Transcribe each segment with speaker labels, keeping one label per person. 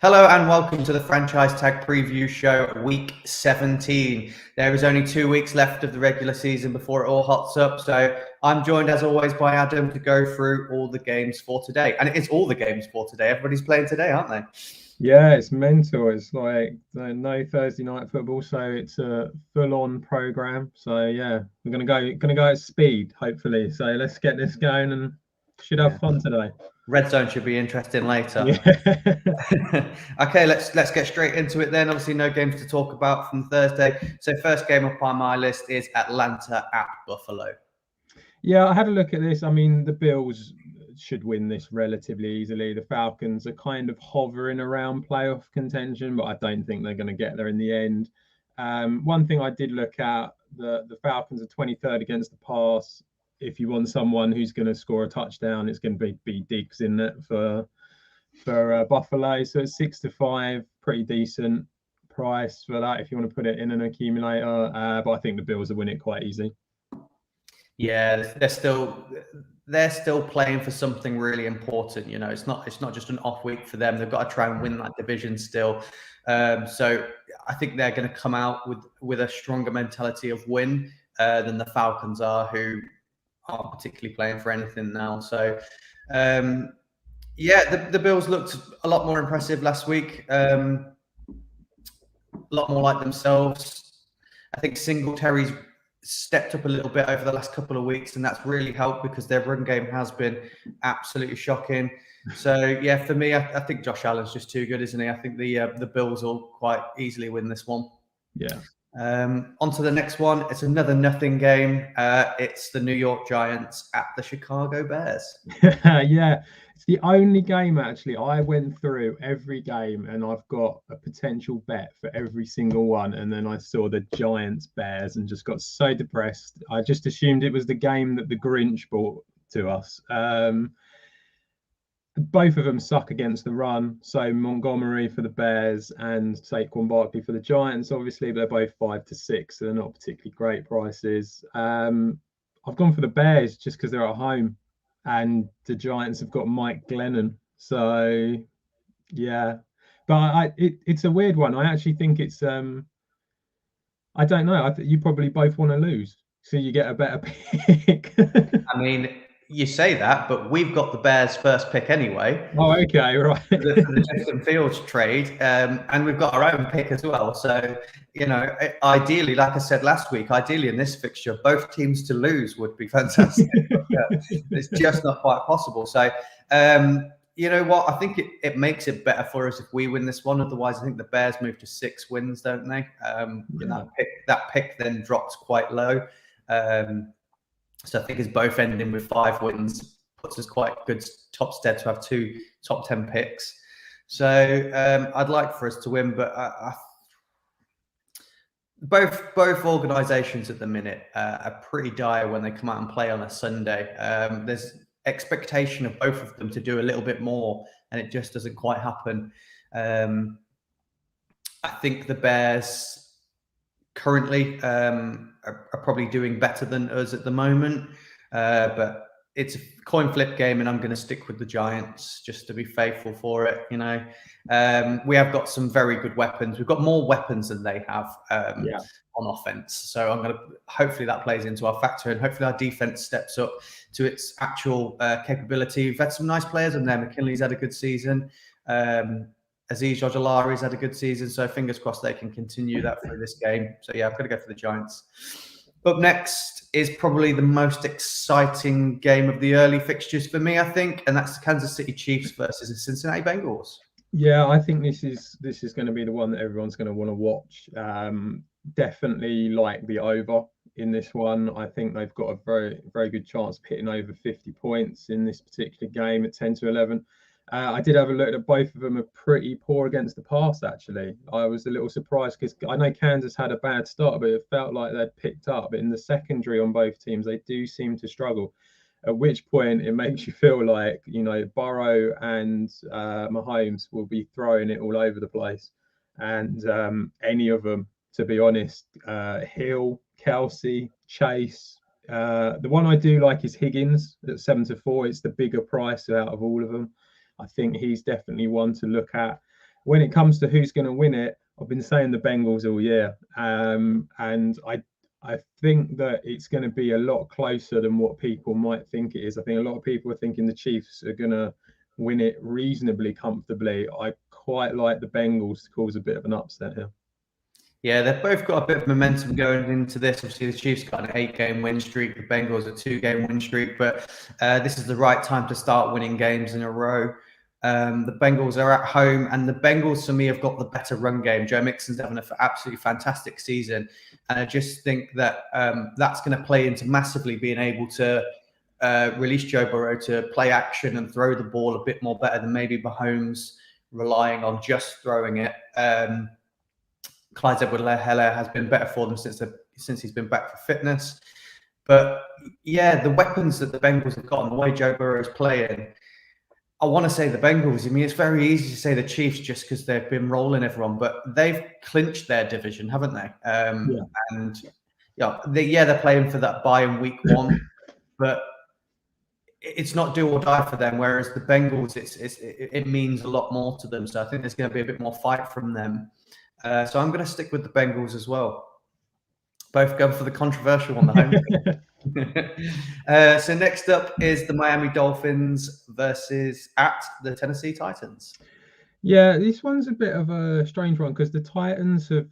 Speaker 1: Hello and welcome to the Franchise Tag Preview Show, Week 17. There is only 2 weeks left of the regular season before it all hots up. So I'm joined as always by Adam to go through all the games for today. And it is all the games for today. Everybody's playing today, aren't they?
Speaker 2: Yeah, it's mental. It's like no Thursday night football, so it's a full-on program. So yeah, we're gonna go at speed, hopefully. So let's get this going and should have fun today.
Speaker 1: Red Zone should be interesting later.
Speaker 2: Yeah.
Speaker 1: Okay, let's get straight into it then. Obviously, no games to talk about from Thursday. So first game up on my list is Atlanta at Buffalo.
Speaker 2: Yeah, I had a look at this. I mean, the Bills should win this relatively easily. The Falcons are kind of hovering around playoff contention, but I don't think they're going to get there in the end. One thing I did look at, the Falcons are 23rd against the pass. If you want someone who's going to score a touchdown, it's going to be Diggs in it for Buffalo. So it's 6-5, pretty decent price for that if you want to put it in an accumulator. But I think the Bills will win it quite easy.
Speaker 1: Yeah, they're still playing for something really important. You know, it's not just an off week for them. They've got to try and win that division still. So I think they're going to come out with a stronger mentality of win than the Falcons are, who aren't particularly playing for anything now. So yeah, the Bills looked a lot more impressive last week. A lot more like themselves. I think Singletary's stepped up a little bit over the last couple of weeks, and that's really helped because their run game has been absolutely shocking. So yeah, for me, I think Josh Allen's just too good, isn't he? I think the Bills will quite easily win this one.
Speaker 2: Yeah.
Speaker 1: On to the next one. It's another nothing game. It's the New York Giants at the Chicago Bears.
Speaker 2: Yeah, it's the only game actually. I went through every game and I've got a potential bet for every single one. And then I saw the Giants Bears and just got so depressed. I just assumed it was the game that the Grinch brought to us. Both of them suck against the run. So Montgomery for the Bears and Saquon Barkley for the Giants. Obviously, they're both 5-6, so they're not particularly great prices. I've gone for the Bears just because they're at home, and the Giants have got Mike Glennon. So yeah, but it's a weird one. I actually think it's I don't know. I think you probably both want to lose, so you get a better pick.
Speaker 1: I mean, you say that, but we've got the Bears' first pick anyway.
Speaker 2: Oh, okay, right.
Speaker 1: For the Justin Fields trade, and we've got our own pick as well. So, you know, ideally, like I said last week, ideally in this fixture, both teams to lose would be fantastic. But, it's just not quite possible. So, you know what? I think it makes it better for us if we win this one. Otherwise, I think the Bears move to 6 wins, don't they?
Speaker 2: Yeah.
Speaker 1: That pick then drops quite low. So I think it's both ending with 5 wins puts us quite good top stead to have 2 top 10 picks. So I'd like for us to win, but both organisations at the minute are pretty dire when they come out and play on a Sunday. There's expectation of both of them to do a little bit more, and it just doesn't quite happen. I think the Bears currently are probably doing better than us at the moment, but it's a coin flip game, and I'm going to stick with the Giants just to be faithful for it. You know, we have got some very good weapons. We've got more weapons than they have on offense, so I'm going to hopefully that plays into our factor, and hopefully our defense steps up to its actual capability. We've had some nice players in there. McKinley's had a good season. Azeez Ojulari's had a good season, so fingers crossed they can continue that through this game. So yeah, I've got to go for the Giants. Up next is probably the most exciting game of the early fixtures for me, I think, and that's the Kansas City Chiefs versus the Cincinnati Bengals.
Speaker 2: Yeah, I think this is going to be the one that everyone's going to want to watch. Definitely like the over in this one. I think they've got a very good chance of hitting over 50 points in this particular game at 10-11. I did have a look at both of them are pretty poor against the pass, actually. I was a little surprised because I know Kansas had a bad start, but it felt like they'd picked up. But in the secondary on both teams, they do seem to struggle. At which point it makes you feel like, you know, Burrow and Mahomes will be throwing it all over the place. And any of them, to be honest, Hill, Kelsey, Chase. The one I do like is Higgins at 7-4. It's the bigger price out of all of them. I think he's definitely one to look at. when it comes to who's going to win it, I've been saying the Bengals all year, and I think that it's going to be a lot closer than what people might think it is. I think a lot of people are thinking the Chiefs are going to win it reasonably comfortably. I quite like the Bengals to cause a bit of an upset here.
Speaker 1: Yeah, they've both got a bit of momentum going into this. Obviously, the Chiefs got an 8-game win streak, the Bengals a 2-game win streak, but this is the right time to start winning games in a row. The Bengals are at home, and the Bengals, for me, have got the better run game. Joe Mixon's having an absolutely fantastic season, and I just think that that's going to play into massively being able to release Joe Burrow to play action and throw the ball a bit more better than maybe Mahomes relying on just throwing it. Clyde Edwards-Helaire has been better for them since he's been back for fitness. But yeah, the weapons that the Bengals have got and the way Joe Burrow is playing, I want to say the Bengals. I mean, it's very easy to say the Chiefs just because they've been rolling everyone, but they've clinched their division, haven't they? And they're playing for that bye in week 1, but it's not do or die for them. Whereas the Bengals, it means a lot more to them. So I think there's going to be a bit more fight from them. So I'm going to stick with the Bengals as well. Both go for the controversial on the home. So next up is the Miami Dolphins versus at the Tennessee Titans.
Speaker 2: Yeah, this one's a bit of a strange one because the Titans have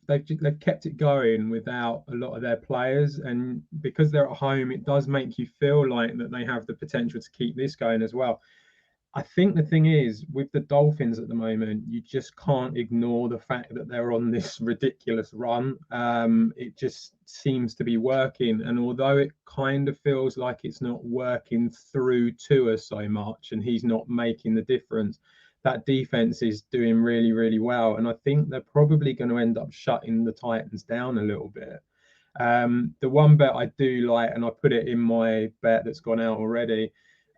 Speaker 2: they've kept it going without a lot of their players, and because they're at home, it does make you feel like that they have the potential to keep this going as well. I think the thing is with the Dolphins at the moment, you just can't ignore the fact that they're on this ridiculous run. It just seems to be working. And although it kind of feels like it's not working through Tua so much and he's not making the difference, that defense is doing really, really well. And I think they're probably going to end up shutting the Titans down a little bit. The one bet I do like, and I put it in my bet that's gone out already,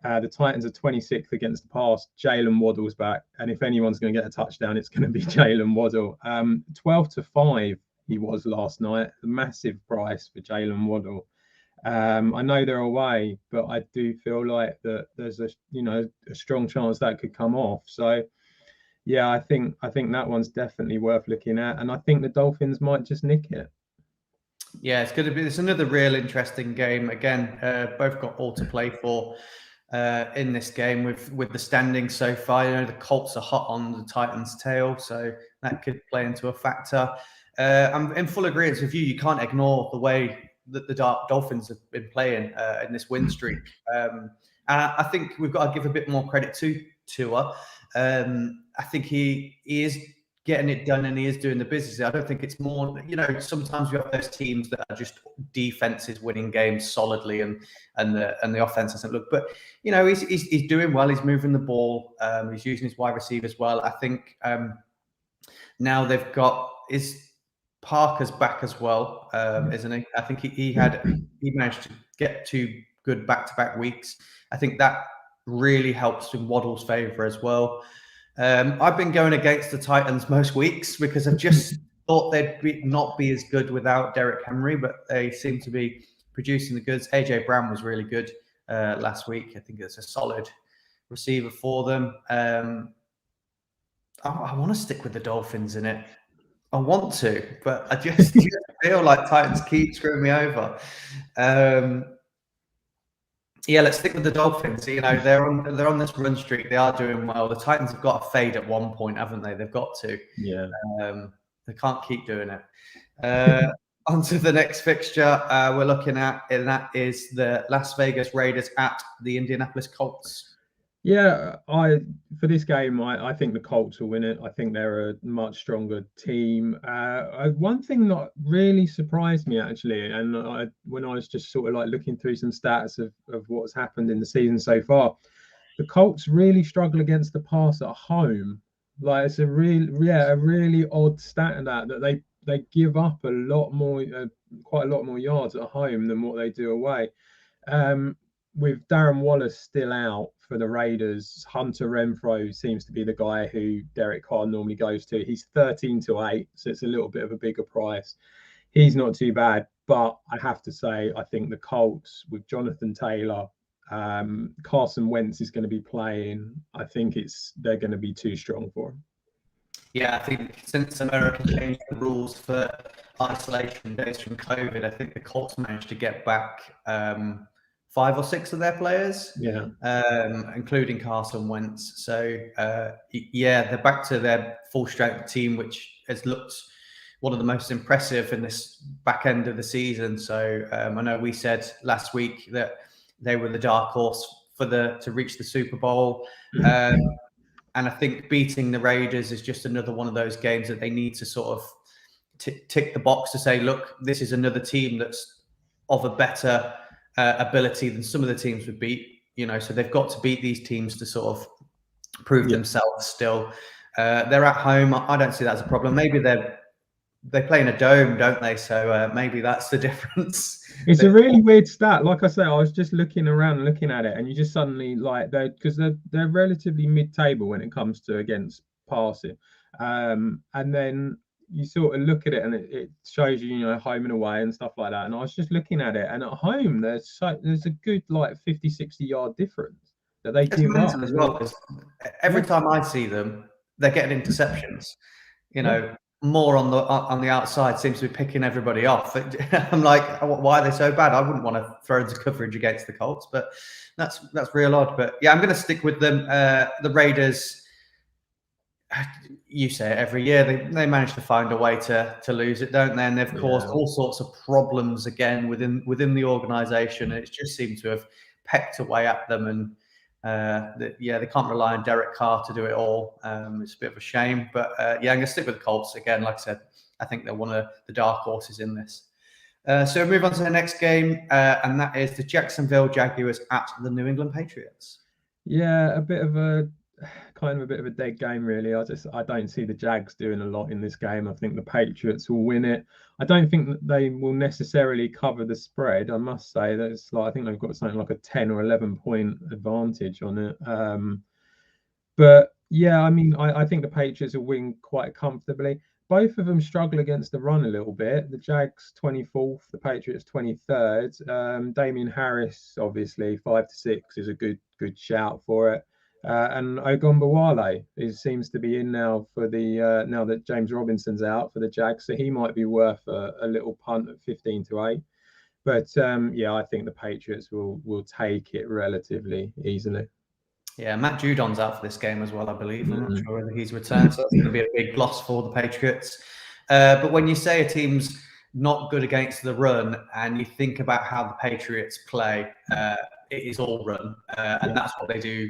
Speaker 2: the Titans are 26th against the pass. Jalen Waddle's back, and if anyone's going to get a touchdown, it's going to be Jalen Waddle. 12-5 he was last night. A massive price for Jalen Waddle. I know they're away, but I do feel like that there's a strong chance that could come off. So yeah, I think that one's definitely worth looking at, and I think the Dolphins might just nick it.
Speaker 1: Yeah, it's another real interesting game. Again, both got all to play for in this game with the standings so far. The Colts are hot on the Titans' tail, so that could play into a factor. I'm in full agreement with you. You can't ignore the way that the Dolphins have been playing in this win streak. I think we've got to give a bit more credit to Tua. I think he is getting it done and he is doing the business. I don't think it's more, sometimes we have those teams that are just defenses winning games solidly and the offense doesn't look, but he's doing well. He's moving the ball. He's using his wide receivers well. I think now they've got Parker's back as well, isn't he? I think he managed to get 2 good back-to-back weeks. I think that really helps in Waddle's favor as well. I've been going against the Titans most weeks because I've just thought they'd not be as good without Derrick Henry, but they seem to be producing the goods. AJ Brown was really good last week. I think it's a solid receiver for them. I want to stick with the Dolphins in it. I want to, but I just feel like Titans keep screwing me over. Yeah, let's stick with the Dolphins. They're on this run streak. They are doing well. The Titans have got a fade at one point, haven't they? They've got to.
Speaker 2: Yeah.
Speaker 1: They can't keep doing it. On to the next fixture we're looking at, and that is the Las Vegas Raiders at the Indianapolis Colts.
Speaker 2: Yeah, for this game, I think the Colts will win it. I think they're a much stronger team. One thing that really surprised me actually, and when I was just sort of like looking through some stats of what's happened in the season so far, the Colts really struggle against the pass at home. Like it's a really odd stat in that they give up a lot more, quite a lot more yards at home than what they do away. With Darren Wallace still out for the Raiders, Hunter Renfrow seems to be the guy who Derek Carr normally goes to. He's 13-8, so it's a little bit of a bigger price. He's not too bad, but I have to say, I think the Colts with Jonathan Taylor, Carson Wentz is going to be playing. I think they're going to be too strong for him.
Speaker 1: Yeah, I think since America changed the rules for isolation days from COVID, I think the Colts managed to get back 5 or 6 of their players,
Speaker 2: Yeah.
Speaker 1: including Carson Wentz. So yeah, they're back to their full strength team, which has looked one of the most impressive in this back end of the season. So I know we said last week that they were the dark horse to reach the Super Bowl. And I think beating the Raiders is just another one of those games that they need to sort of tick the box to say, look, this is another team that's of a better ability than some of the teams would beat. So they've got to beat these teams to sort of prove themselves still. They're at home. I don't see that as a problem. Maybe they play in a dome, don't they? So maybe that's the difference.
Speaker 2: It's a really weird stat. Like I say, I was just looking around, looking at it, and you just suddenly because they're relatively mid-table when it comes to against passing, and then you sort of look at it and it shows you, home and away and stuff like that. And I was just looking at it, and at home there's a good 50, 60 yard difference that they give up
Speaker 1: as well. Every time I see them, they're getting interceptions. More on the outside seems to be picking everybody off. I'm like, why are they so bad? I wouldn't want to throw into coverage against the Colts, but that's real odd. But yeah, I'm going to stick with them. The Raiders, you say it every year, they manage to find a way to lose it, don't they? And they've caused all sorts of problems again within the organisation. It just seemed to have pecked away at them, and they can't rely on Derek Carr to do it all. It's a bit of a shame, but I'm going to stick with the Colts again. Like I said, I think they're one of the dark horses in this. So we move on to the next game, and that is the Jacksonville Jaguars at the New England Patriots.
Speaker 2: Yeah, a bit of a dead game, really. I don't see the Jags doing a lot in this game. I think the Patriots will win it. I don't think that they will necessarily cover the spread. I must say that I think they've got something like a 10 or 11 point advantage on it. But yeah, I mean, I think the Patriots will win quite comfortably. Both of them struggle against the run a little bit. The Jags 24th, the Patriots 23rd. Damian Harris, obviously 5 to 6 is a good shout for it. And Ogunbowale seems to be in now for the now that James Robinson's out for the Jags, so he might be worth a little punt at 15 to 8. But I think the Patriots will take it relatively easily.
Speaker 1: Yeah, Matt Judon's out for this game as well, I believe. I'm not sure whether he's returned, so it's going to be a big loss for the Patriots. But when you say a team's not good against the run, and you think about how the Patriots play, it is all run, and that's what they do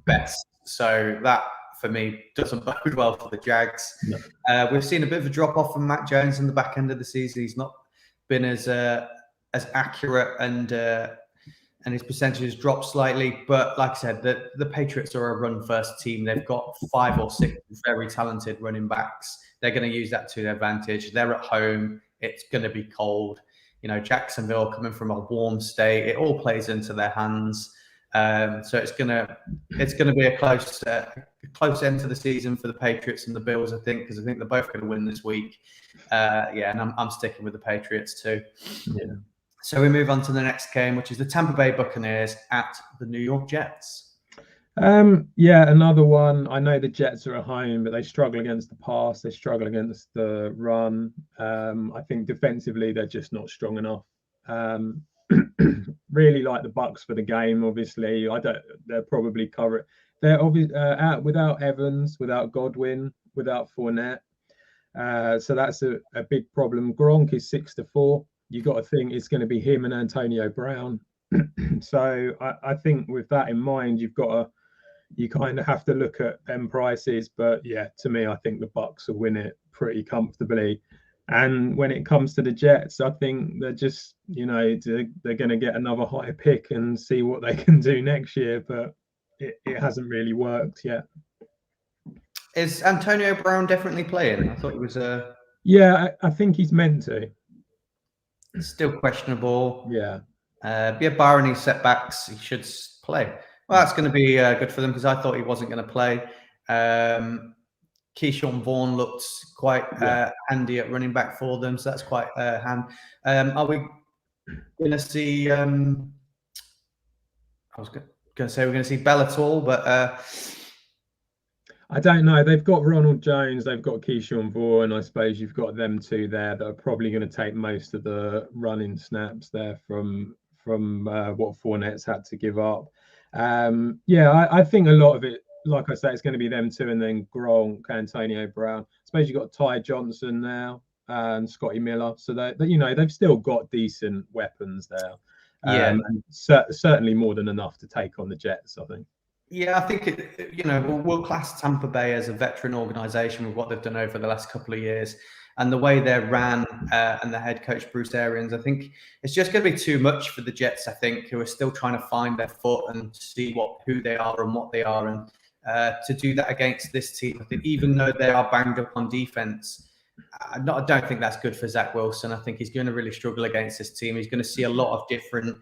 Speaker 1: best. So that, for me, doesn't bode well for the Jags.
Speaker 2: No.
Speaker 1: We've seen a bit of a drop off from Mac Jones in the back end of the season. He's not been as accurate, and his percentages dropped slightly. But like I said, the Patriots are a run-first team. They've got 5 or 6 very talented running backs. They're going to use that to their advantage. They're at home. It's going to be cold. Jacksonville coming from a warm state. It all plays into their hands. So it's gonna be a close end to the season for the Patriots and the Bills, I think, because I think they're both going to win this week. And I'm sticking with the Patriots too.
Speaker 2: Yeah.
Speaker 1: So we move on to the next game, which is the Tampa Bay Buccaneers at the New York Jets.
Speaker 2: Another one. I know the Jets are at home, but they struggle against the pass. They struggle against the run. I think defensively they're just not strong enough. Really like the Bucs for the game. Obviously, they'll probably cover it. They're obviously out without Evans, without Godwin, without Fournette. So that's a big problem. Gronk is 6-4. You got to think it's going to be him and Antonio Brown. So I think with that in mind, you kind of have to look at them prices. But yeah, to me, I think the Bucs will win it pretty comfortably. And when it comes to the Jets, I think they're just, they're going to get another high pick and see what they can do next year. But it hasn't really worked yet.
Speaker 1: Is Antonio Brown definitely playing? I thought he was
Speaker 2: Yeah, I think he's meant to.
Speaker 1: Still questionable.
Speaker 2: Yeah.
Speaker 1: Barring any setbacks, he should play. Well, that's going to be good for them because I thought he wasn't going to play. Keyshawn Vaughn looked quite handy at running back for them, so that's quite hand. Are we going to see? I was going to say we're going to see Bell at all, but
Speaker 2: I don't know. They've got Ronald Jones, they've got Keyshawn Vaughan. I suppose you've got them two there that are probably going to take most of the running snaps there from what Fournette's had to give up. Yeah, I think a lot of it, like I say, it's going to be them two, and then Gronk, Antonio Brown. I suppose you've got Ty Johnson now and Scotty Miller, so they've still got decent weapons there.
Speaker 1: Yeah.
Speaker 2: And certainly more than enough to take on the Jets, I think.
Speaker 1: Yeah, I think we'll class Tampa Bay as a veteran organization with what they've done over the last couple of years, and the way they're ran, and the head coach Bruce Arians. I think it's just going to be too much for the Jets. I think, who are still trying to find their foot and see who they are and what they are, and to do that against this team, I think even though they are banged up on defense, I don't think that's good for Zach Wilson. I think he's going to really struggle against this team. He's going to see a lot of different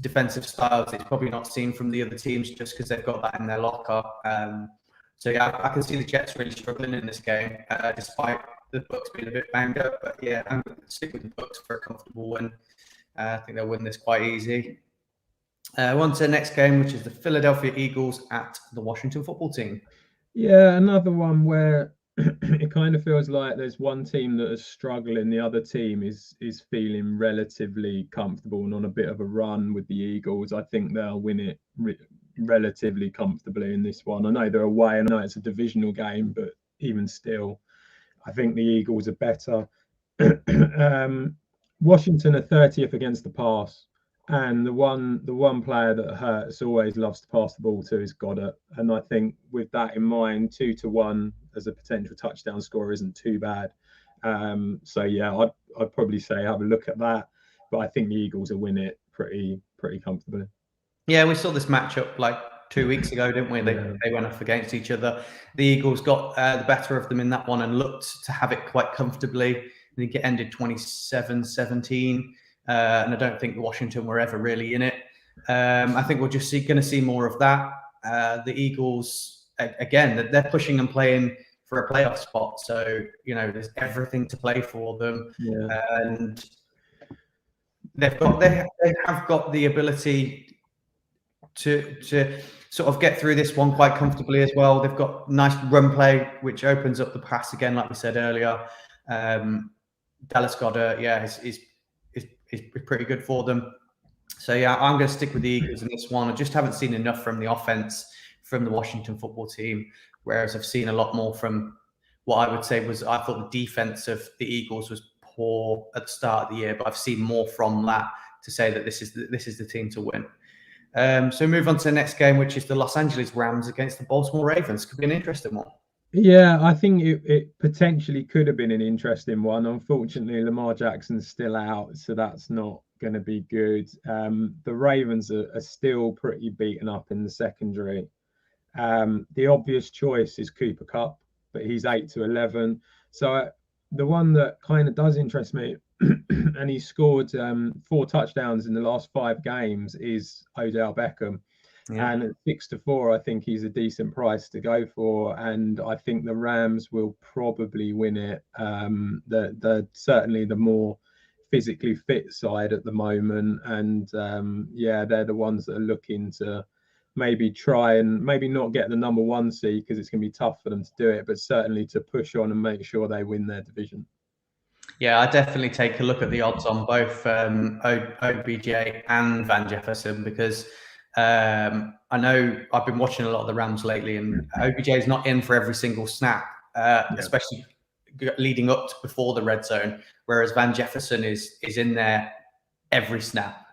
Speaker 1: defensive styles he's probably not seen from the other teams, just because they've got that in their locker. So yeah, I can see the Jets really struggling in this game, despite the Bucs being a bit banged up. But yeah, I'm going to stick with the Bucs for a comfortable win. I think they'll win this quite easy. On to the next game, which is the Philadelphia Eagles at the Washington Football Team.
Speaker 2: Yeah, another one where it kind of feels like there's one team that is struggling, the other team is feeling relatively comfortable and on a bit of a run with the Eagles. I think they'll win it relatively comfortably in this one. I know they're away, I know it's a divisional game, but even still, I think the Eagles are better. Washington are 30th against the pass. And the one player that Hurts always loves to pass the ball to is Goddard. And I think with that in mind, 2-1 as a potential touchdown scorer isn't too bad. So yeah, I'd probably say have a look at that. But I think the Eagles will win it pretty comfortably.
Speaker 1: Yeah, we saw this matchup like 2 weeks ago, didn't we? They went off against each other. The Eagles got the better of them in that one and looked to have it quite comfortably. I think it ended 27-17. And I don't think Washington were ever really in it. I think we're just going to see more of that. The Eagles, again, they're pushing and playing for a playoff spot. So, there's everything to play for them.
Speaker 2: Yeah.
Speaker 1: And they have got the ability to sort of get through this one quite comfortably as well. They've got nice run play, which opens up the pass again, like we said earlier. Dallas Goedert, yeah, is pretty good for them. So yeah, I'm going to stick with the Eagles in this one. I just haven't seen enough from the offense from the Washington Football Team, whereas I've seen a lot more from what I would say was, I thought the defense of the Eagles was poor at the start of the year, but I've seen more from that to say that this is the team to win. So move on to the next game, which is the Los Angeles Rams against the Baltimore Ravens. Could be an interesting one.
Speaker 2: Yeah, I think it potentially could have been an interesting one. Unfortunately, Lamar Jackson's still out, so that's not going to be good. The Ravens are still pretty beaten up in the secondary. The obvious choice is Cooper Kupp, but he's 8-11. So the one that kind of does interest me, and he scored 4 touchdowns in the last 5 games, is Odell Beckham. Yeah. And at 6-4, I think he's a decent price to go for, and I think the Rams will probably win it. They're certainly the more physically fit side at the moment, and yeah, they're the ones that are looking to maybe try and maybe not get the number 1 seed, because it's going to be tough for them to do it, but certainly to push on and make sure they win their division.
Speaker 1: Yeah, I definitely take a look at the odds on both OBJ and Van Jefferson, because I know I've been watching a lot of the Rams lately, and OBJ is not in for every single snap, especially leading up to before the red zone, whereas Van Jefferson is in there every snap,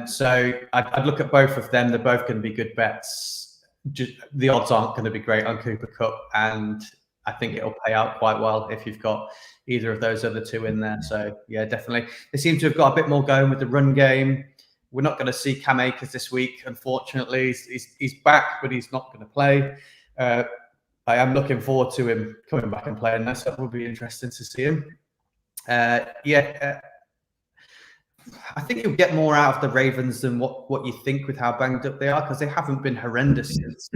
Speaker 1: So I'd look at both of them. They're both going to be good bets. Just, the odds aren't going to be great on Cooper Kupp, and I think it'll pay out quite well if you've got either of those other two in there. So yeah, definitely. They seem to have got a bit more going with the run game. We're not going to see Cam Akers this week, unfortunately. He's back, but he's not going to play. I am looking forward to him coming back and playing this. That would be interesting to see him. I think you'll get more out of the Ravens than what you think with how banged up they are, because they haven't been horrendous since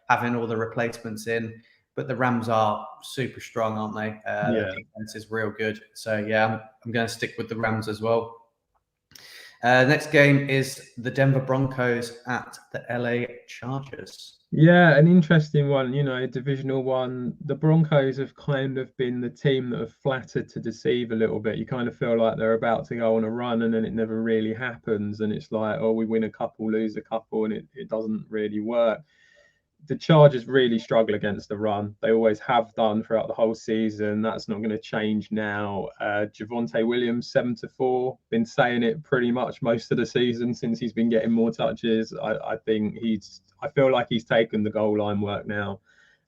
Speaker 1: having all the replacements in. But the Rams are super strong, aren't they? Their defense is real good. So yeah, I'm going to stick with the Rams as well. Next game is the Denver Broncos at the LA Chargers.
Speaker 2: Yeah, an interesting one, divisional one. The Broncos have kind of been the team that have flattered to deceive a little bit. You kind of feel like they're about to go on a run and then it never really happens. And it's like, oh, we win a couple, lose a couple, and it doesn't really work. The Chargers really struggle against the run. They always have done throughout the whole season. That's not going to change now. Javonte Williams, 7-4. Been saying it pretty much most of the season since he's been getting more touches. I think I feel like he's taken the goal line work now.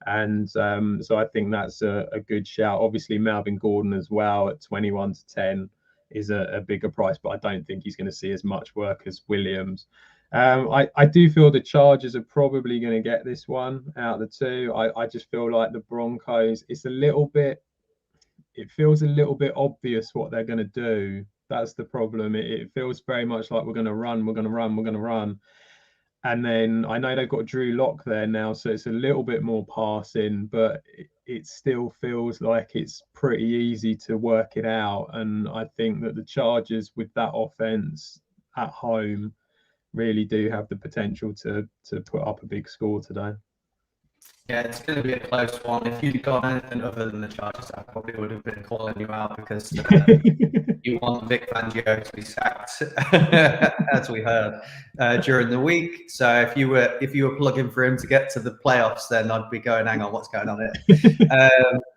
Speaker 2: And so I think that's a good shout. Obviously, Melvin Gordon as well at 21-10 is a bigger price, but I don't think he's going to see as much work as Williams. I do feel the Chargers are probably going to get this one out of the two. I just feel like the Broncos, it feels a little bit obvious what they're going to do. That's the problem. It feels very much like we're going to run. And then I know they've got Drew Lock there now, so it's a little bit more passing, but it still feels like it's pretty easy to work it out. And I think that the Chargers with that offense at home really do have the potential to put up a big score today.
Speaker 1: Yeah, it's going to be a close one. If you'd got anything other than the Chargers, I probably would have been calling you out because you want Vic Fangio to be sacked, as we heard during the week. So if you were plugging for him to get to the playoffs, then I'd be going, hang on, what's going on here?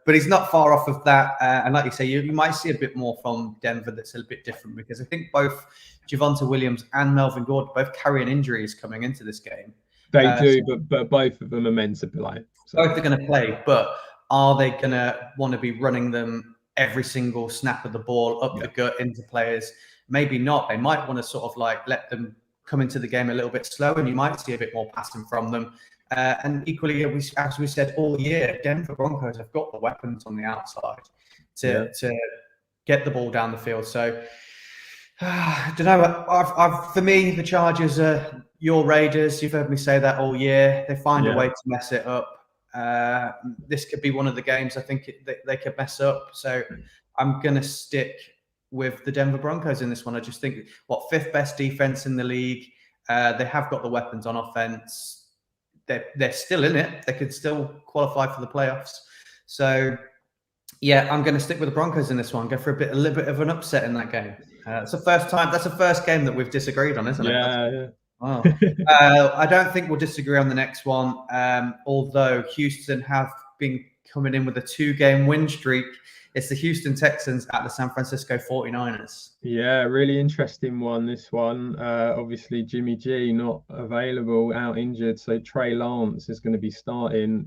Speaker 1: But he's not far off of that. And like you say, you might see a bit more from Denver that's a bit different because I think both Javonte Williams and Melvin Gordon both carrying injuries coming into this game.
Speaker 2: They do, but both of them are meant to play.
Speaker 1: So. Both are going to play, but are they going to want to be running them every single snap of the ball up the gut into players? Maybe not. They might want to sort of like let them come into the game a little bit slow, and you might see a bit more passing from them. And equally, as we said all year, Denver Broncos have got the weapons on the outside to get the ball down the field. So I don't know. For me, the Chargers are your Raiders. You've heard me say that all year. They find a way to mess it up. This could be one of the games I think they could mess up. So I'm going to stick with the Denver Broncos in this one. I just think, fifth best defense in the league. They have got the weapons on offense. They're still in it. They could still qualify for the playoffs. So, yeah, I'm going to stick with the Broncos in this one. Go for a little bit of an upset in that game. It's the first time. That's the first game that we've disagreed on, isn't it?
Speaker 2: Yeah.
Speaker 1: Wow. I don't think we'll disagree on the next one. Although Houston have been coming in with a 2-game win streak. It's the Houston Texans at the San Francisco 49ers.
Speaker 2: Yeah, really interesting one, this one. Obviously, Jimmy G not available, out injured. So Trey Lance is going to be starting.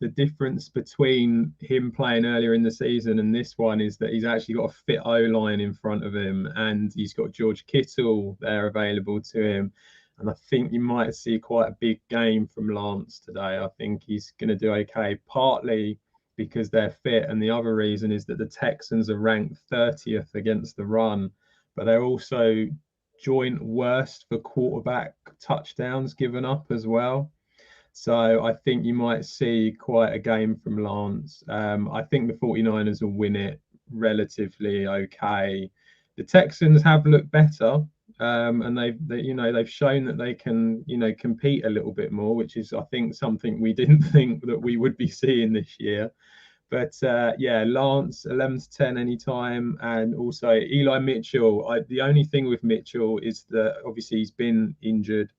Speaker 2: The difference between him playing earlier in the season and this one is that he's actually got a fit O-line in front of him. And he's got George Kittle there available to him. And I think you might see quite a big game from Lance today. I think he's going to do okay, partly because they're fit, and the other reason is that the Texans are ranked 30th against the run, but they're also joint worst for quarterback touchdowns given up as well. So I think you might see quite a game from Lance. I think the 49ers will win it relatively okay. The Texans have looked better, and they've shown that they can compete a little bit more, which is I think something we didn't think that we would be seeing this year. But Lance 11-10 anytime, and also Eli Mitchell. The only thing with Mitchell is that obviously he's been injured.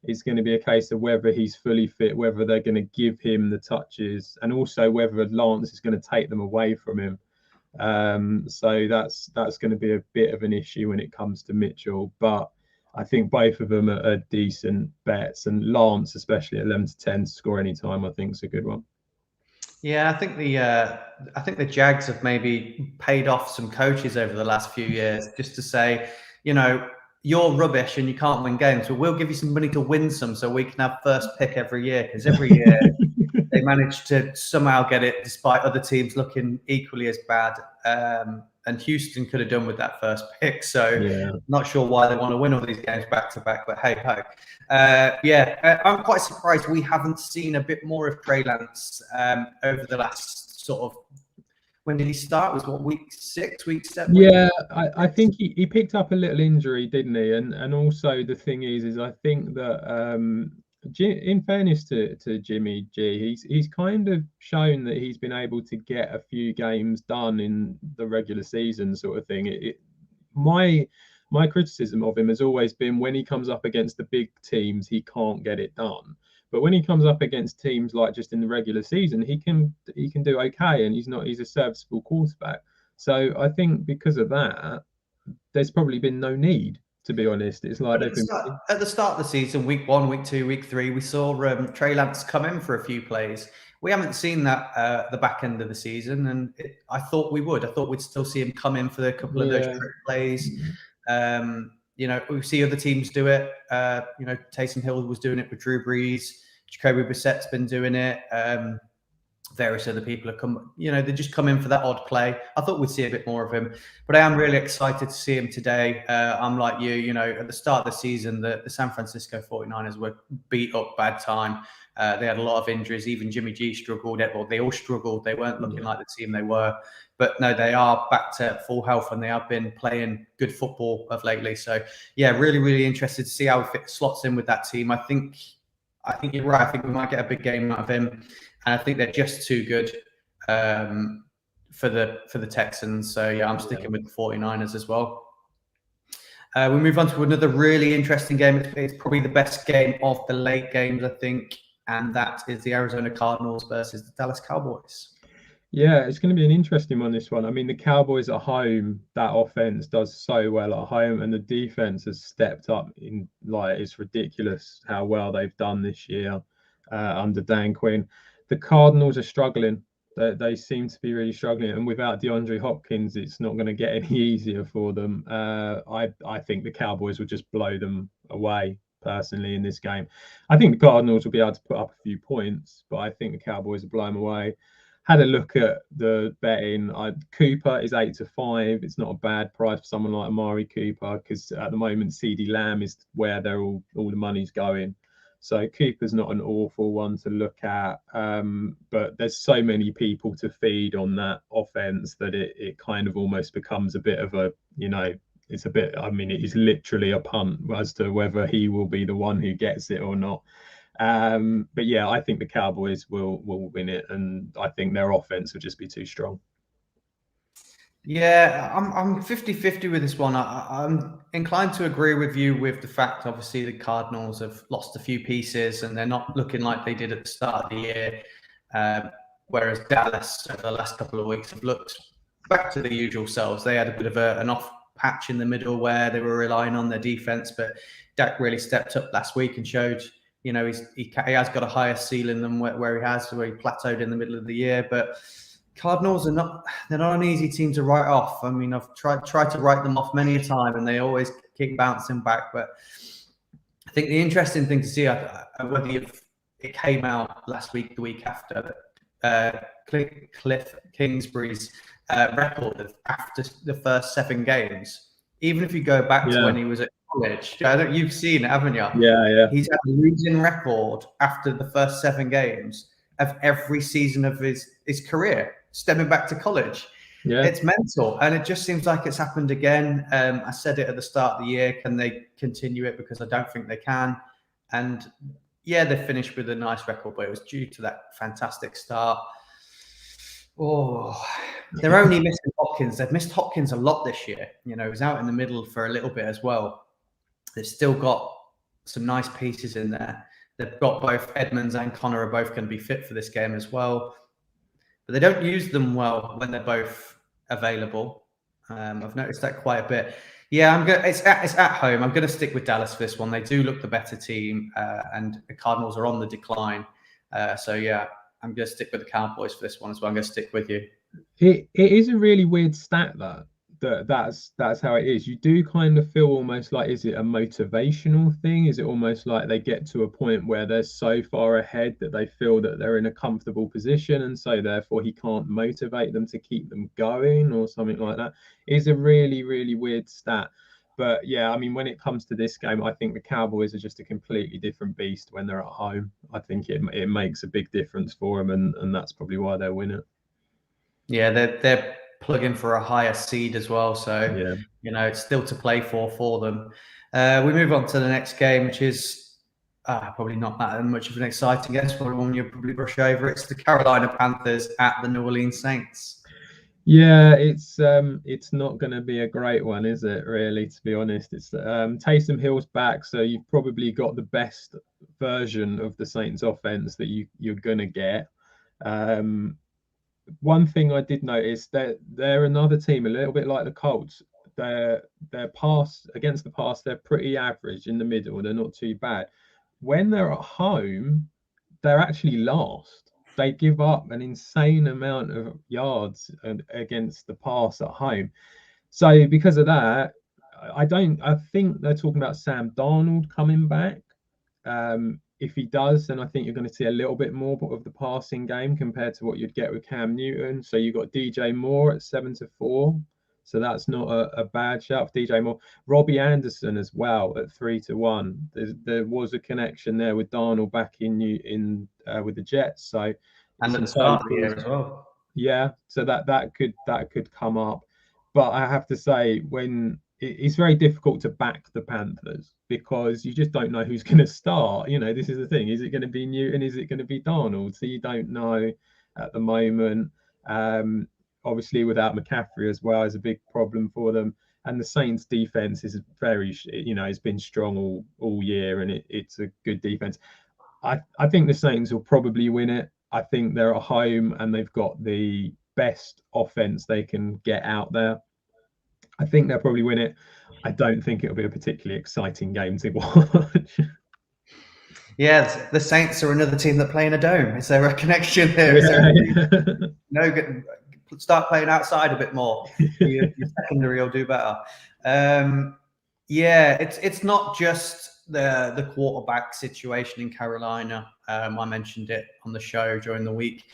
Speaker 2: It's going to be a case of whether he's fully fit, whether they're going to give him the touches, and also whether Lance is going to take them away from him. So that's going to be a bit of an issue when it comes to Mitchell. But I think both of them are decent bets, and Lance, especially at 11-10 to score anytime, I think is a good one.
Speaker 1: Yeah, I think the Jags have maybe paid off some coaches over the last few years just to say, you're rubbish and you can't win games, but we'll give you some money to win some so we can have first pick every year, because every year they manage to somehow get it despite other teams looking equally as bad. And Houston could have done with that first pick. So not sure why they want to win all these games back to back, but hey ho. I'm quite surprised we haven't seen a bit more of Trey Lance over the last sort of when did he start? It was what, week 6, week 7?
Speaker 2: Yeah, I think he picked up a little injury, didn't he? And also the thing is I think that in fairness to Jimmy G, he's kind of shown that he's been able to get a few games done in the regular season, sort of thing. My criticism of him has always been when he comes up against the big teams, he can't get it done. But when he comes up against teams like just in the regular season, he can do okay, and he's a serviceable quarterback. So I think because of that, there's probably been no need, to be honest. It's like
Speaker 1: at the start of the season, week 1, week 2, week 3, we saw Trey Lance come in for a few plays. We haven't seen that the back end of the season, and I thought we would. I thought we'd still see him come in for a couple of those trick plays. We see other teams do it. Taysom Hill was doing it with Drew Brees. Jacoby Brissett's been doing it. Various other people have come, they just come in for that odd play. I thought we'd see a bit more of him, but I am really excited to see him today. I'm like you, at the start of the season, the San Francisco 49ers were beat up bad time. They had a lot of injuries. Even Jimmy G struggled. Well, they all struggled. They weren't looking like the team they were. But no, they are back to full health, and they have been playing good football of lately. So, yeah, really, really interested to see how he slots in with that team. I think you're right. I think we might get a big game out of him. And I think they're just too good for the Texans. So, yeah, I'm sticking with the 49ers as well. We move on to another really interesting game. It's probably the best game of the late games, I think. And that is the Arizona Cardinals versus the Dallas Cowboys.
Speaker 2: Yeah, it's going to be an interesting one, this one. I mean, the Cowboys at home, that offense does so well at home, and the defense has stepped up it's ridiculous how well they've done this year under Dan Quinn. The Cardinals are struggling. They seem to be really struggling, and without DeAndre Hopkins, it's not going to get any easier for them. I think the Cowboys will just blow them away, personally, in this game. I think the Cardinals will be able to put up a few points, but I think the Cowboys will blow them away. Had a look at the betting. Cooper is 8-5. It's not a bad price for someone like Amari Cooper, because at the moment CeeDee Lamb is where all the money's going. So Cooper's not an awful one to look at, but there's so many people to feed on that offense that it kind of almost becomes a bit of a, it's a bit. I mean, it is literally a punt as to whether he will be the one who gets it or not. But yeah, I think the Cowboys will win it, and I think their offense will just be too strong.
Speaker 1: Yeah, I'm 50-50 with this one. I'm inclined to agree with you with the fact, obviously, the Cardinals have lost a few pieces and they're not looking like they did at the start of the year. Whereas Dallas, over the last couple of weeks, have looked back to their usual selves. They had a bit of an off patch in the middle where they were relying on their defense, but Dak really stepped up last week and showed, he has got a higher ceiling than where he plateaued in the middle of the year. But Cardinals they're not an easy team to write off. I mean, I've tried to write them off many a time, and they always keep bouncing back. But I think the interesting thing to see, whether it came out last week, the week after, Cliff Kingsbury's record after the first 7 games. Even if you go back to when he was at college, you've seen it, haven't you?
Speaker 2: Yeah.
Speaker 1: He's had a losing record after the first 7 games of every season of his career, stemming back to college. Yeah. It's mental, and it just seems like it's happened again. I said it at the start of the year. Can they continue it? Because I don't think they can. And yeah, they finished with a nice record, but it was due to that fantastic start. Oh, they're only missing Hopkins. They've missed Hopkins a lot this year. He's out in the middle for a little bit as well. They've still got some nice pieces in there. They've got both Edmonds and Connor are both going to be fit for this game as well. But they don't use them well when they're both available. I've noticed that quite a bit. Yeah, it's at home. I'm going to stick with Dallas for this one. They do look the better team, and the Cardinals are on the decline. So yeah, I'm going to stick with the Cowboys for this one as well. I'm going to stick with you.
Speaker 2: It is a really weird stat that's how it is. You do kind of feel almost like, is it a motivational thing? Is it almost like they get to a point where they're so far ahead that they feel that they're in a comfortable position, and so therefore he can't motivate them to keep them going, or something like that? It's a really, really weird stat. But yeah, I mean, when it comes to this game, I think the Cowboys are just a completely different beast when they're at home. I think it makes a big difference for them, and that's probably why they'll win it.
Speaker 1: Yeah, they're plugging for a higher seed as well, so
Speaker 2: Yeah.
Speaker 1: it's still to play for them. We move on to the next game, which is probably not that much of an exciting game. It's probably one you'll probably brush over. It's the Carolina Panthers at the New Orleans Saints.
Speaker 2: Yeah, it's not going to be a great one, is it? Really, to be honest, it's Taysom Hill's back, so you've probably got the best version of the Saints offense that you're going to get. One thing I did notice that they're another team a little bit like the Colts. Their pass against the pass, they're pretty average in the middle. They're not too bad. When they're at home, they're actually last. They give up an insane amount of yards against the pass at home. So because of that, I think they're talking about Sam Darnold coming back. If he does, then I think you're going to see a little bit more of the passing game compared to what you'd get with Cam Newton. So you've got DJ Moore at 7-4. So that's not a bad shout for DJ Moore. Robbie Anderson as well at 3-1. There was a connection there with Darnold back in with the Jets. So
Speaker 1: and at the start of the year as well.
Speaker 2: Yeah, so that could come up. But I have to say, when it's very difficult to back the Panthers because you just don't know who's going to start. This is the thing. Is it going to be Newton? Is it going to be Darnold? So you don't know at the moment. Obviously, without McCaffrey as well is a big problem for them. And the Saints defense is it's been strong all year, and it's a good defense. I think the Saints will probably win it. I think they're at home and they've got the best offense they can get out there. I think they'll probably win it. I don't think it'll be a particularly exciting game to watch.
Speaker 1: Yeah, the Saints are another team that play in a dome. Is there a connection there? No, start playing outside a bit more. Your secondary will do better. Yeah, it's not just the quarterback situation in Carolina. I mentioned it on the show during the week.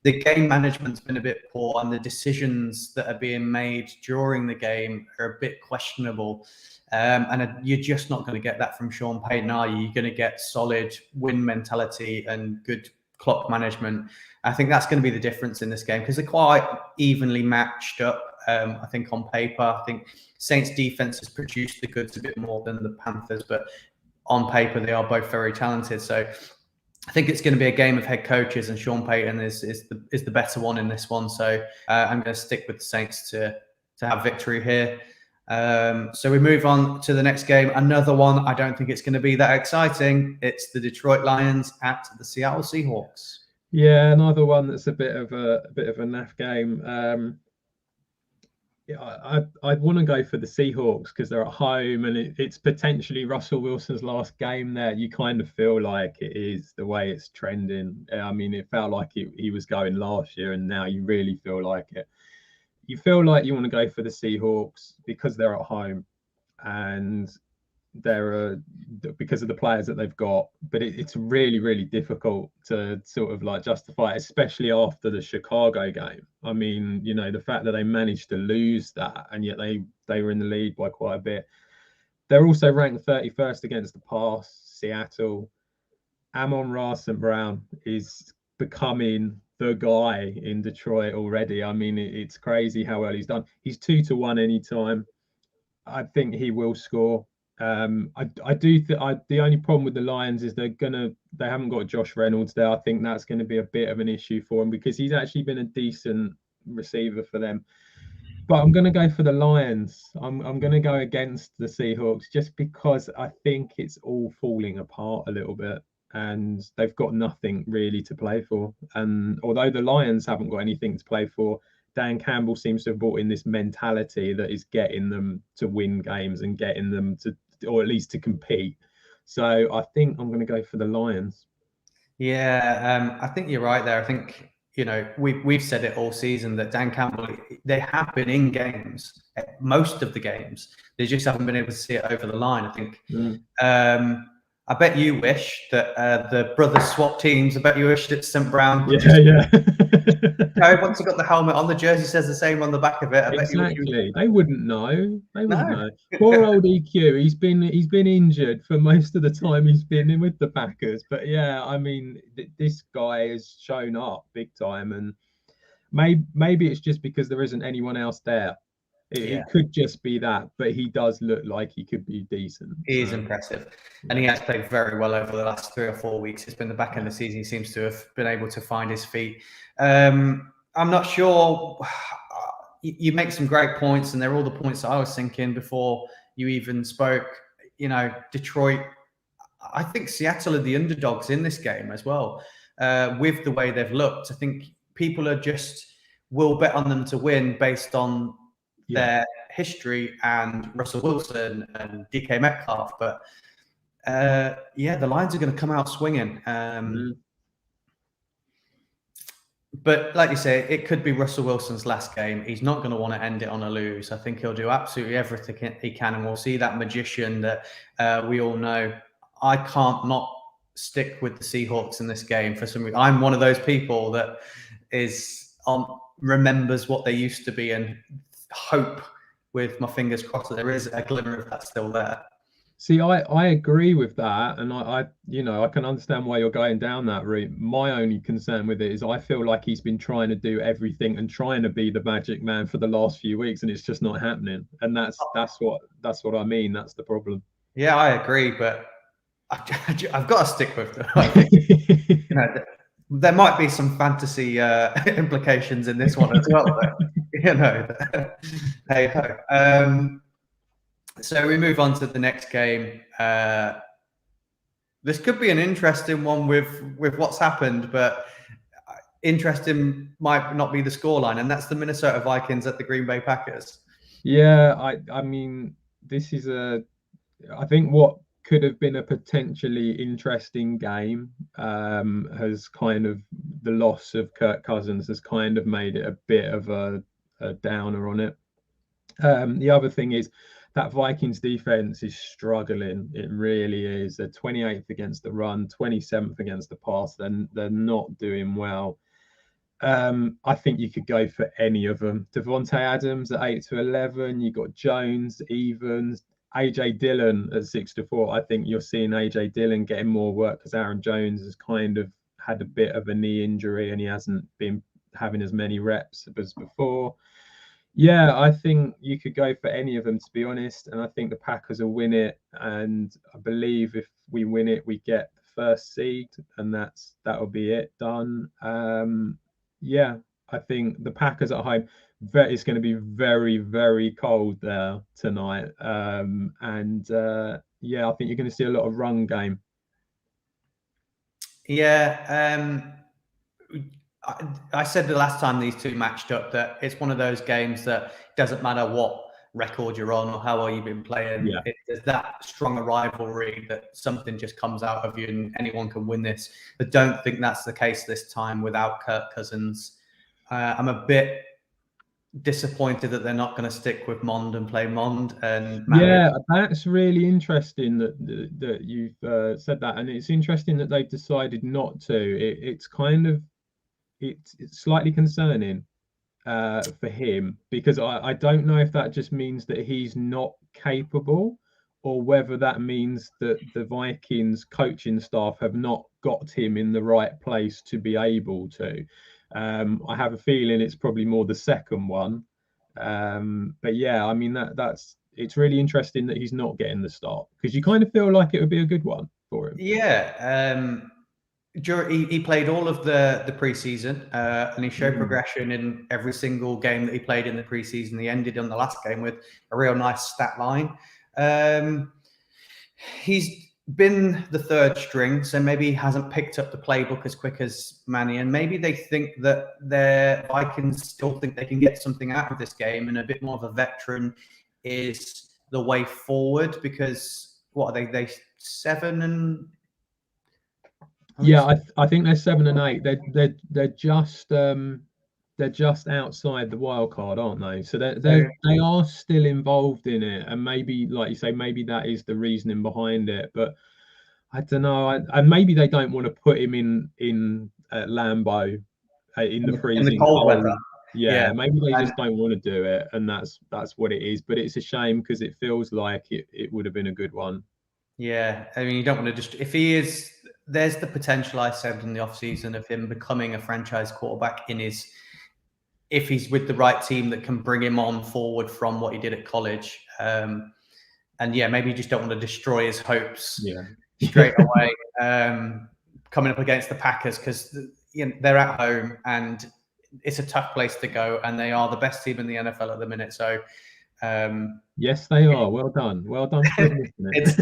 Speaker 1: The game management's been a bit poor, and the decisions that are being made during the game are a bit questionable. And you're just not going to get that from Sean Payton, are you? You're going to get solid win mentality and good clock management. I think that's going to be the difference in this game because they're quite evenly matched up. I think on paper, I think Saints defense has produced the goods a bit more than the Panthers, but on paper they are both very talented. So I think it's going to be a game of head coaches, and Sean Payton is the better one in this one. So I'm going to stick with the Saints to have victory here. So we move on to the next game. Another one. I don't think it's going to be that exciting. It's the Detroit Lions at the Seattle Seahawks.
Speaker 2: Yeah, another one that's a bit of a naff game. I'd want to go for the Seahawks because they're at home and it's potentially Russell Wilson's last game there. You kind of feel like it is the way it's trending. I mean, it felt like he was going last year, and now you really feel like it. You feel like you want to go for the Seahawks because they're at home and because of the players that they've got, but it's really, really difficult to sort of like justify it, especially after the Chicago game. I mean, the fact that they managed to lose that and yet they were in the lead by quite a bit. They're also ranked 31st against the pass. Seattle. Amon-Ra St. Brown is becoming the guy in Detroit already. I mean, it's crazy how well he's done. He's 2-1 anytime. I think he will score. I do think the only problem with the Lions is they haven't got Josh Reynolds there. I think that's going to be a bit of an issue for him because he's actually been a decent receiver for them. But I'm going to go for the Lions. I'm going to go against the Seahawks just because I think it's all falling apart a little bit and they've got nothing really to play for. And although the Lions haven't got anything to play for, Dan Campbell seems to have brought in this mentality that is getting them to win games and getting them to, or at least to compete. So I think I'm going to go for the Lions.
Speaker 1: Yeah, I think you're right there. I think, we've said it all season that Dan Campbell, they have been in games, most of the games. They just haven't been able to see it over the line, I think. I bet you wish that the brothers swap teams. I bet you wish that St. Brown.
Speaker 2: Yeah.
Speaker 1: Once he got the helmet on, the jersey says the same on the back of it.
Speaker 2: Exactly. They wouldn't know. Know. Poor old EQ. He's been injured for most of the time he's been in with the Packers. But yeah, I mean, this guy has shown up big time, and maybe it's just because there isn't anyone else there.
Speaker 1: Yeah.
Speaker 2: It could just be that, but he does look like he could be decent.
Speaker 1: He is impressive, and he has played very well over the last 3 or 4 weeks. It's been the back end of the season. He seems to have been able to find his feet. I'm not sure. You make some great points, and they're all the points that I was thinking before you even spoke. You know, Detroit. I think Seattle are the underdogs in this game as well. With the way they've looked, I think people will bet on them to win based on their history and Russell Wilson and DK Metcalf. But the Lions are going to come out swinging. But like you say, it could be Russell Wilson's last game. He's not going to want to end it on a lose. I think he'll do absolutely everything he can, and we'll see that magician that we all know. I can't not stick with the Seahawks in this game for some reason. I'm one of those people that remembers what they used to be and hope with my fingers crossed that there is a glimmer of that still there.
Speaker 2: See, I agree with that, and I can understand why you're going down that route. My only concern with it is I feel like he's been trying to do everything and trying to be the magic man for the last few weeks, and it's just not happening. And that's what I mean. That's the problem.
Speaker 1: Yeah, I agree, but I've got to stick with them. There might be some fantasy implications in this one as well. But, hey ho. So we move on to the next game. This could be an interesting one with what's happened, but interesting might not be the scoreline, and that's the Minnesota Vikings at the Green Bay Packers.
Speaker 2: Yeah, I mean, this is I think what could have been a potentially interesting game has kind of, the loss of Kirk Cousins has kind of made it a bit of a downer on it. The other thing is that Vikings defense is struggling. It really is. They're 28th against the run, 27th against the pass. They're not doing well. I think you could go for any of them. Devontae Adams at 8-11. You got Jones, Evans, AJ Dillon at 6-4. I think you're seeing AJ Dillon getting more work because Aaron Jones has kind of had a bit of a knee injury and he hasn't been having as many reps as before. Yeah, I think you could go for any of them, to be honest. And I think the Packers will win it. And I believe if we win it, we get the first seed, and that'll be it, done. Yeah, I think the Packers at home, it's going to be very, very cold there tonight. Yeah, I think you're going to see a lot of run game.
Speaker 1: Yeah. I said the last time these two matched up that it's one of those games that doesn't matter what record you're on or how well you've been playing.
Speaker 2: Yeah.
Speaker 1: There's that strong a rivalry that something just comes out of you and anyone can win this. But don't think that's the case this time without Kirk Cousins. I'm a bit disappointed that they're not going to stick with Mond and play Mond. And
Speaker 2: yeah, that's really interesting that you've said that, and it's interesting that they've decided not to. It's slightly concerning for him, because I don't know if that just means that he's not capable, or whether that means that the Vikings coaching staff have not got him in the right place to be able to. I have a feeling it's probably more the second one. But yeah, I mean it's really interesting that he's not getting the start, because you kind of feel like it would be a good one for him.
Speaker 1: Yeah. He played all of the preseason, and he showed progression in every single game that he played in the preseason. He ended on the last game with a real nice stat line. He's been the third string, so maybe he hasn't picked up the playbook as quick as Manny, and maybe they think that their Vikings still think they can get something out of this game, and a bit more of a veteran is the way forward, because what are they 7 and...
Speaker 2: Yeah, I think they're 7 and 8. They're just outside the wild card, aren't they? So they are still involved in it, and maybe, like you say, maybe that is the reasoning behind it. But I don't know. And maybe they don't want to put him in Lambeau in the freezing cold weather. Yeah, maybe they just don't want to do it, and that's what it is. But it's a shame, because it feels like it would have been a good one.
Speaker 1: Yeah, I mean, you don't want to just, if he is, there's the potential I said in the offseason of him becoming a franchise quarterback in his if he's with the right team that can bring him on forward from what he did at college. And yeah, maybe you just don't want to destroy his hopes straight away coming up against the Packers, because they're at home and it's a tough place to go, and they are the best team in the NFL at the minute. So
Speaker 2: yes, they are. Well done for admitting it.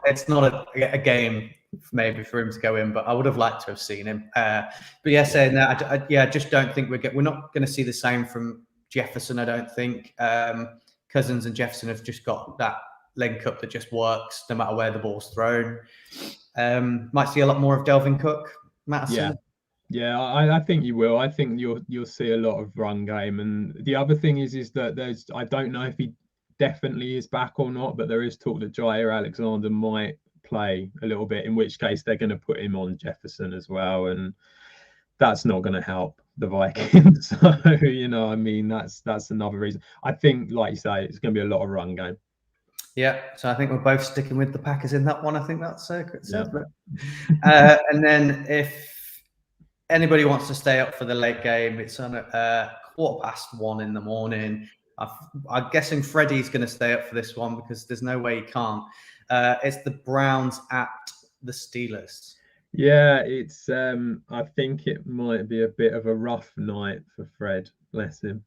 Speaker 1: it's not a game maybe for him to go in, but I would have liked to have seen him. But yeah, saying that, I just don't think we're not going to see the same from Jefferson. I don't think Cousins and Jefferson have just got that link up that just works no matter where the ball's thrown. Might see a lot more of Delvin Cook, Mattison.
Speaker 2: Yeah, I think you will. I think you'll see a lot of run game. And the other thing is that I don't know if he definitely is back or not, but there is talk that Jair Alexander might play a little bit, in which case they're going to put him on Jefferson as well, and that's not going to help the Vikings. So I mean, that's another reason. I think, like you say, it's going to be a lot of run game.
Speaker 1: Yeah, so I think we're both sticking with the Packers in that one. I think that's and then if anybody wants to stay up for the late game, it's on at 1:15 in the morning. I'm guessing Freddie's going to stay up for this one because there's no way he can't. It's the Browns at the Steelers.
Speaker 2: Yeah, it's I think it might be a bit of a rough night for Fred, bless him.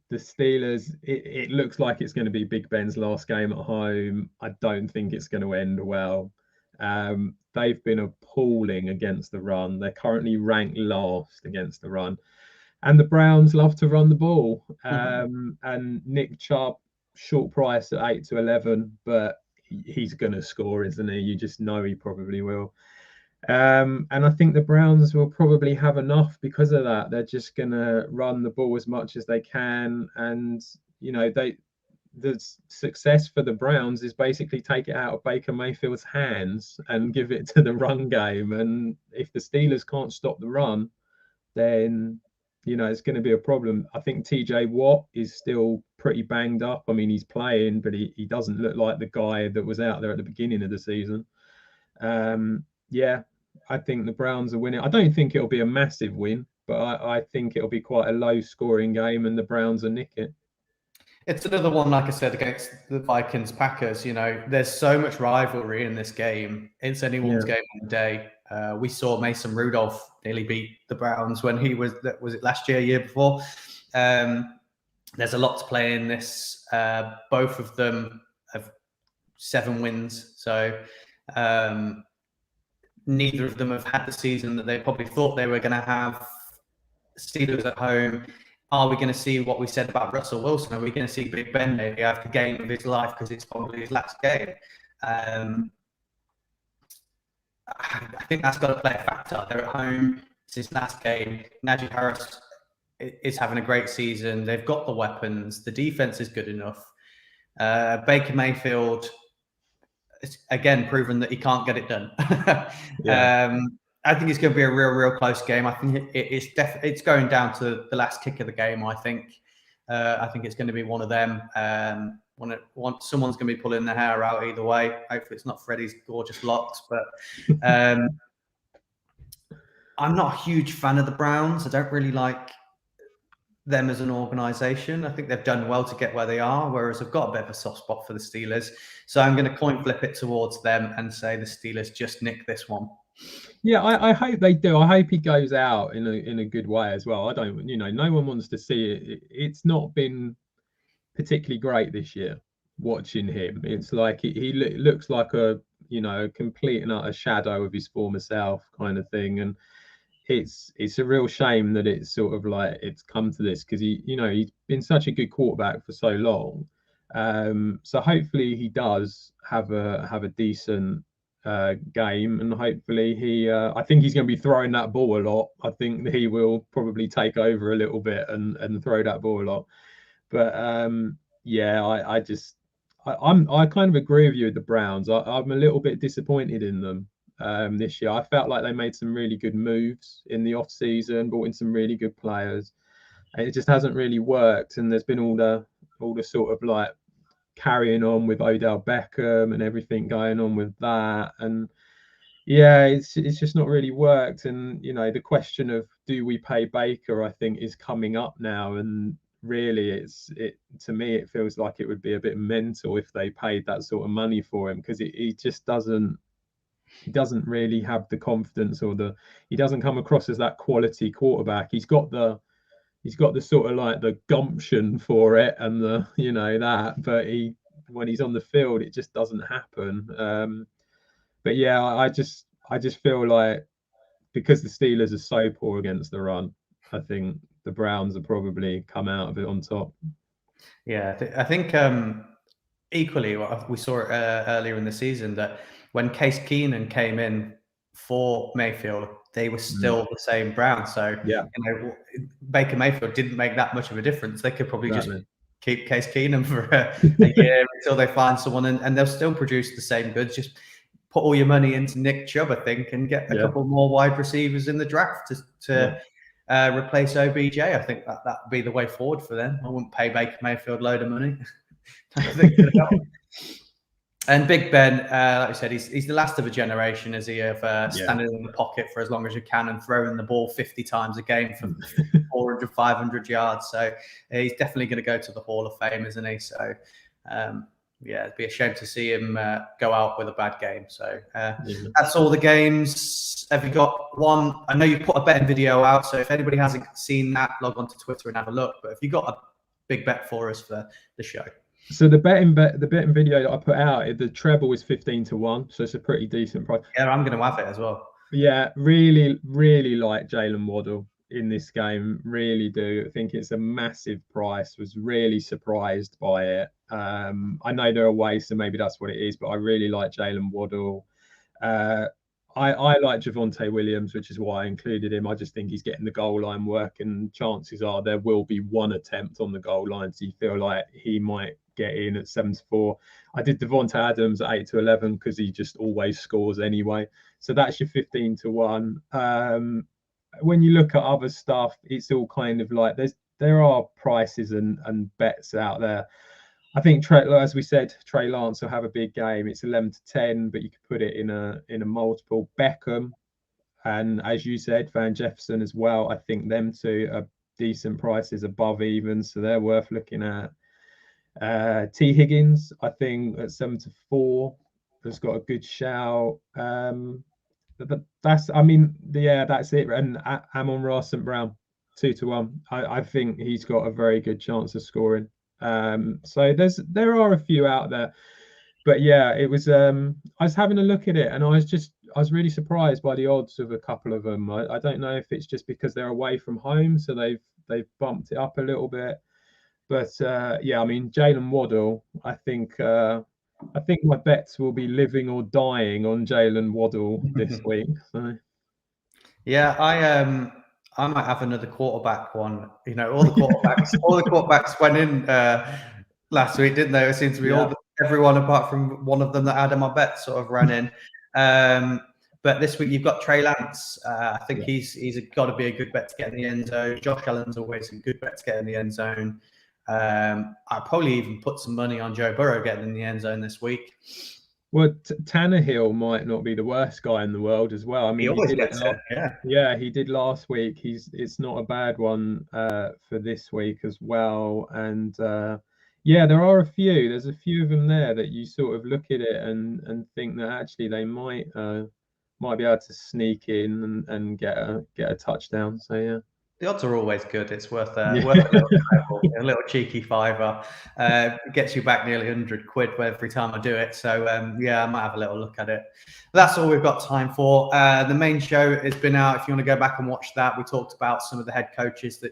Speaker 2: The Steelers, it looks like it's going to be Big Ben's last game at home. I don't think it's going to end well. They've been appalling against the run. They're currently ranked last against the run. And the Browns love to run the ball. And Nick Chubb, short price at 8-11, but he's going to score, isn't he? You just know he probably will. And I think the Browns will probably have enough because of that. They're just going to run the ball as much as they can. And, the success for the Browns is basically take it out of Baker Mayfield's hands and give it to the run game. And if the Steelers can't stop the run, then, it's going to be a problem. I think TJ Watt is still pretty banged up. I mean, he's playing, but he doesn't look like the guy that was out there at the beginning of the season. Yeah, I think the Browns are winning. I don't think it'll be a massive win, but I think it'll be quite a low scoring game and the Browns will nick it.
Speaker 1: It's another one, like I said, against the Vikings Packers. There's so much rivalry in this game. It's anyone's game on the day. We saw Mason Rudolph nearly beat the Browns when he was it last year before. There's a lot to play in this. Both of them have 7 wins. So neither of them have had the season that they probably thought they were going to have. Steelers at home. Are we going to see what we said about Russell Wilson? Are we going to see Big Ben maybe have the game of his life because it's probably his last game? I think that's got to play a factor. They're at home. It's his last game. Najee Harris is having a great season. They've got the weapons. The defense is good enough. Baker Mayfield, again, proven that he can't get it done. I think it's going to be a real close game. I think it's going down to the last kick of the game. I think it's going to be one of them. Someone's going to be pulling their hair out either way. Hopefully, it's not Freddie's gorgeous locks. But I'm not a huge fan of the Browns. I don't really like them as an organization. I think they've done well to get where they are, whereas I've got a bit of a soft spot for the Steelers. So I'm going to coin flip it towards them and say the Steelers just nick this one.
Speaker 2: Yeah, I hope they do. I hope he goes out in a good way as well. I don't, no one wants to see it. It's not been particularly great this year watching him. It's like he looks like a complete and utter shadow of his former self kind of thing. And it's a real shame that it's sort of like it's come to this, because he's been such a good quarterback for so long. So hopefully he does have a decent game, and hopefully I think he's going to be throwing that ball a lot. I think he will probably take over a little bit and throw that ball a lot. But I kind of agree with you with the Browns. I'm a little bit disappointed in them this year. I felt like they made some really good moves in the off season, brought in some really good players, and it just hasn't really worked. And there's been all the sort of like carrying on with Odell Beckham and everything going on with that. And Yeah, it's just not really worked. And the question of do we pay Baker, I think, is coming up now. And really, to me, it feels like it would be a bit mental if they paid that sort of money for him, because he just doesn't. He doesn't really have the confidence, he doesn't come across as that quality quarterback. He's got the sort of like the gumption for it, and but when he's on the field, it just doesn't happen. But yeah, I just feel like, because the Steelers are so poor against the run, I think the Browns will probably come out of it on top.
Speaker 1: Yeah, I think equally, we saw it earlier in the season, that when Case Keenum came in for Mayfield, they were still the same Browns. So
Speaker 2: Yeah,
Speaker 1: Baker Mayfield didn't make that much of a difference. They could probably just
Speaker 2: exactly.
Speaker 1: keep Case Keenum for a year until they find someone, and they'll still produce the same goods. Just put all your money into Nick Chubb, I think, and get a couple more wide receivers in the draft to replace OBJ. I think that would be the way forward for them. I wouldn't pay Baker Mayfield a load of money. I think and Big Ben, like I said, he's the last of a generation, is he, of standing in the pocket for as long as you can and throwing the ball 50 times a game for 400, 500 yards. So he's definitely going to go to the Hall of Fame, isn't he? So, yeah, it'd be a shame to see him go out with a bad game. So that's all the games. Have you got one? I know you put a betting video out, so if anybody hasn't seen that, log on to Twitter and have a look. But have you got a big bet for us for the show?
Speaker 2: So the betting video that I put out, the treble is 15-1, so it's a pretty decent price.
Speaker 1: Yeah, I'm going to have it as well.
Speaker 2: Yeah, really, really like Jalen Waddle in this game. Really do. I think it's a massive price. Was really surprised by it. I know they're away, so maybe that's what it is, but I really like Jalen Waddle. I like Javonte Williams, which is why I included him. I just think he's getting the goal line work, and chances are there will be one attempt on the goal line. So you feel like he might get in at 7-4. I did Devonta Adams at 8-11 because he just always scores anyway. So that's your 15-1. When you look at other stuff, it's all kind of like there are prices and bets out there. I think, as we said, Trey Lance will have a big game. It's 11-10, but you could put it in a multiple. Beckham, and as you said, Van Jefferson as well. I think them two are decent prices above even, so they're worth looking at. T Higgins, I think at 7-4, has got a good shout. That's it. And Amon-Ra St. Brown, 2-1. I think he's got a very good chance of scoring. So there are a few out there, but yeah, it was. I was having a look at it, and I was really surprised by the odds of a couple of them. I don't know if it's just because they're away from home, so they've bumped it up a little bit. But yeah, I mean, Jalen Waddle, I think my bets will be living or dying on Jalen Waddle this week. So.
Speaker 1: Yeah, I might have another quarterback one. All the quarterbacks went in last week, didn't they? It seems to be everyone apart from one of them that had on my bet sort of ran in. But this week you've got Trey Lance. I think he's got to be a good bet to get in the end zone. Josh Allen's always a good bet to get in the end zone. I'd probably even put some money on Joe Burrow getting in the end zone this week.
Speaker 2: Well, Tannehill might not be the worst guy in the world as well. I mean,
Speaker 1: he did it.
Speaker 2: Yeah, he did last week. It's not a bad one for this week as well. And yeah, there's a few of them there that you sort of look at it and think that actually they might be able to sneak in and get a touchdown. So yeah.
Speaker 1: The odds are always good. It's worth a little cheeky fiver. Gets you back nearly 100 quid every time I do it. So yeah, I might have a little look at it. But that's all we've got time for. The main show has been out. If you want to go back and watch that, we talked about some of the head coaches that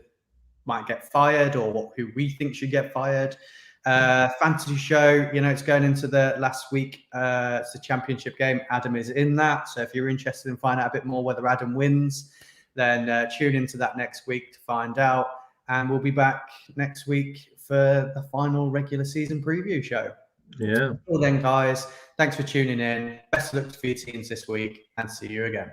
Speaker 1: might get fired or who we think should get fired. Fantasy show, it's going into the last week. It's a championship game. Adam is in that. So if you're interested in finding out a bit more whether Adam wins, then tune into that next week to find out. And we'll be back next week for the final regular season preview show.
Speaker 2: Yeah.
Speaker 1: Until then, guys, thanks for tuning in. Best of luck for your teams this week, and see you again.